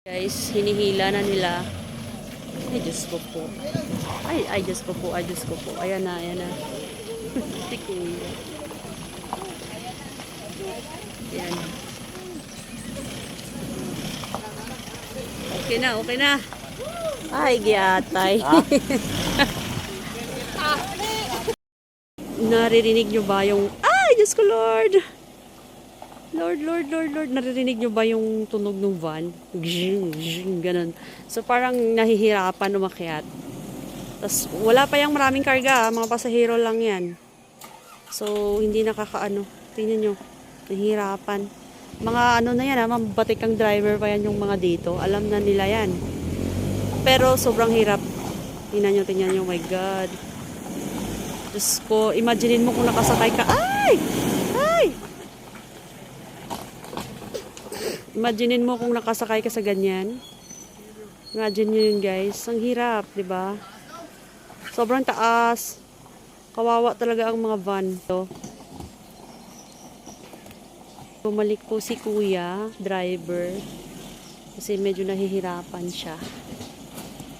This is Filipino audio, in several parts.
Guys, hinihila na nila. Ay, Diyos ko po. Ay, Diyos ko po. Ay, Diyos ko po. Ayan na, ayan na. Si Kuya. Ayan. Okay na, okay na. Ay, giyatay. Naririnig nyo ba yung... Ay, Diyos ko, Lord! Lord, naririnig nyo ba yung tunog ng van? Gzing, gzing, ganun. So, parang nahihirapan umakyat. Tapos, wala pa yung maraming karga, mga pasahero lang yan. So, hindi nakakaano. Tingnan nyo, nahihirapan. Mga ano na yan, mabatik ang driver pa yan yung mga dito. Alam na nila yan. Pero, sobrang hirap. Tingnan nyo, oh my God. Diyos ko, imaginein mo kung nakasakay ka. Ay! Imaginein mo kung nakasakay ka sa ganyan. Imagine nyo yun, guys. Ang hirap, di ba? Sobrang taas. Kawawa talaga ang mga van. Bumalik po si Kuya, driver. Kasi medyo nahihirapan siya.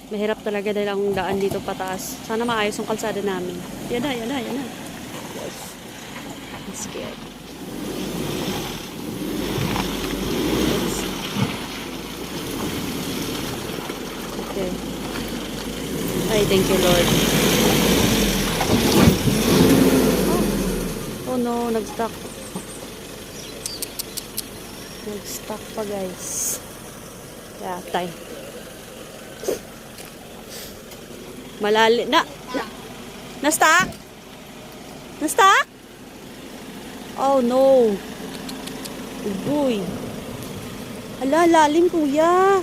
Mahirap talaga dahil ang daan dito pataas. Sana maayos ang kalsada namin. Yan na. Yes. I'm scared. Okay. Ay, thank you, Lord. Oh no, nag-stuck. Nag-stuck pa, guys. Yatay. Malali na. Na-stuck? Na-stuck? Oh no. Uy. Hala, lalim, Kuya.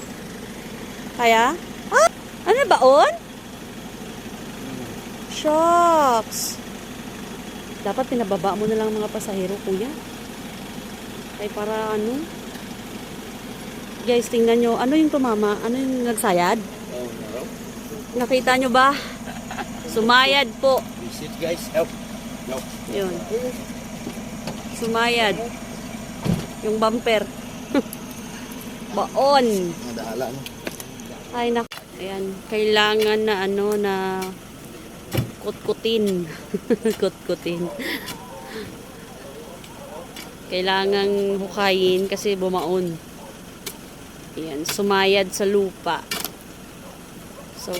Kaya? Ah! Ano baon? Shucks. Dapat pinababa mo na lang mga pasahero, Kuya. Ay para ano? Guys, tingnan nyo. Ano yung tumama? Ano yung nagsayad? Oh, no. Nakita nyo ba? Sumayad po. Visit guys, help. No. Yun. Sumayad. Yung bumper. Baon. Nadahala no. Ay, ayan. Kailangan na ano na kutkutin. Kutkutin. Kailangang hukayin kasi bumaon. Ayan. Sumayad sa lupa. So,